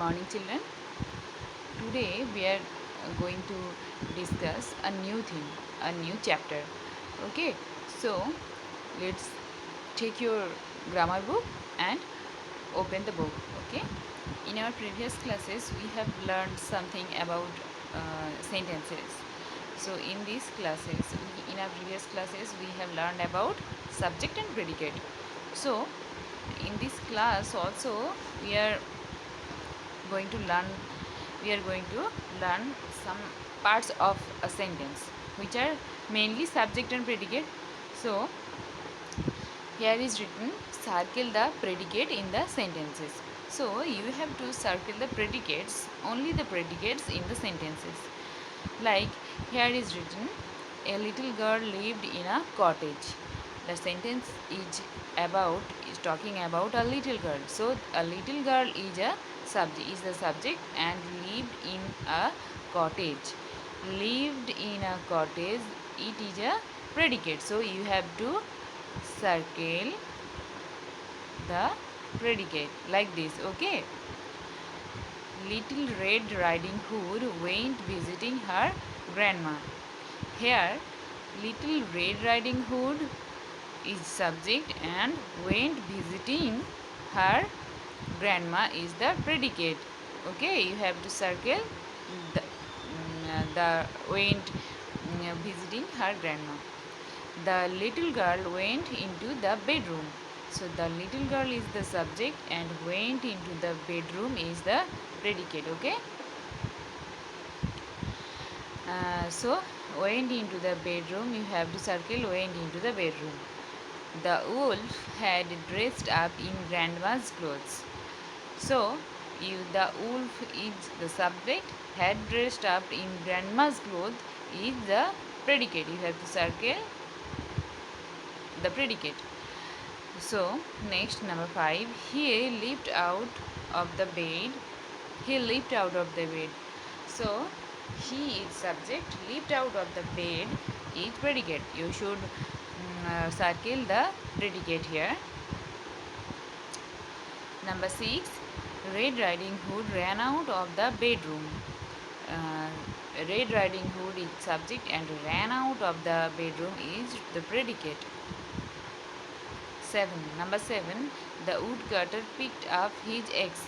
morning, children. Today we are going to discuss a new thing, a new chapter. Okay, so let's take your grammar book and open the book. Okay, in our previous classes we have learned something about sentences. So in these classes, in our previous classes, we have learned about subject and predicate. So in this class also we are going to learn some parts of a sentence which are mainly subject and predicate. So here is written, circle the predicate in the sentences. So you have to circle the predicates, only the predicates in the sentences. Like here is written, a little girl lived in a cottage. The sentence is talking about a little girl. So a little girl is the subject, and lived in a cottage. Lived in a cottage, it is a predicate. So you have to circle the predicate like this. Okay. Little Red Riding Hood went visiting her grandma. Here, Little Red Riding Hood is subject and went visiting her grandma is the predicate. Okay, you have to circle the went visiting her grandma. The little girl went into the bedroom. So the little girl is the subject and went into the bedroom is the predicate. Okay. So went into the bedroom, you have to circle went into the bedroom. The wolf had dressed up in grandma's clothes. So the wolf is the subject, had dressed up in grandma's clothes is the predicate. You have to circle the predicate. So next, number 5, he leaped out of the bed. He leaped out of the bed. So he is subject, leaped out of the bed is predicate. You should circle the predicate here. Number 6, Red Riding Hood ran out of the bedroom. Red Riding Hood is subject and ran out of the bedroom is the predicate. Number 7, the woodcutter picked up his eggs.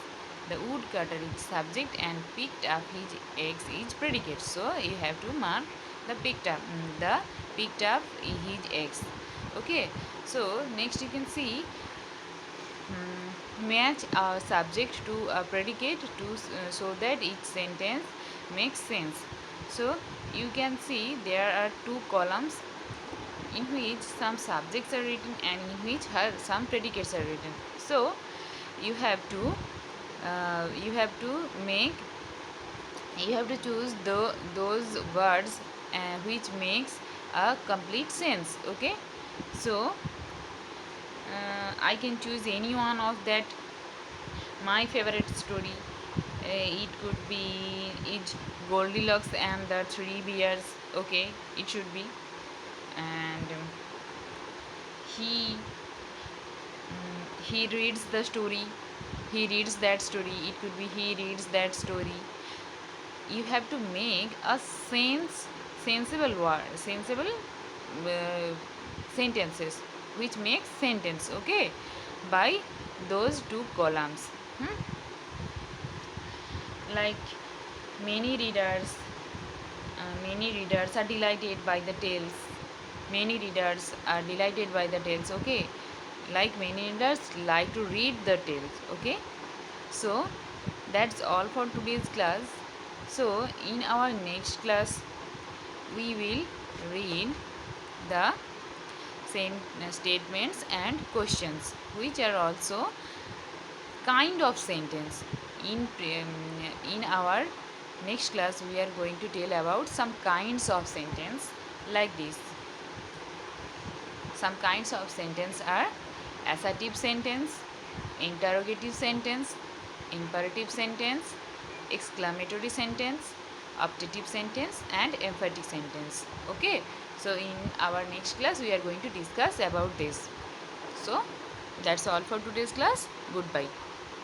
The woodcutter is subject and picked up his eggs is predicate. So you have to mark the picked up his eggs. Okay. So next you can see match a subject to a predicate so that each sentence makes sense. So you can see there are 2 columns in which some subjects are written and in which some predicates are written. So you have to choose those words which makes a complete sense. Okay. So I can choose any one of that. My favorite story, it could be Goldilocks and the 3 Bears. Okay, it should be. And he reads the story. He reads that story. It could be he reads that story. You have to make a sensible sentences which makes sentence. Okay, by those 2 columns. Like many readers are delighted by the tales. Many readers are delighted by the tales. Okay, like many readers like to read the tales. Okay, so that's all for today's class. So in our next class we will read the statements and questions which are also kind of sentence. In our next class we are going to tell about some kinds of sentence like this. Some kinds of sentence are assertive sentence, interrogative sentence, imperative sentence, exclamatory sentence, optative sentence and emphatic sentence. Okay, so in our next class we are going to discuss about this. So that's all for today's class. Goodbye.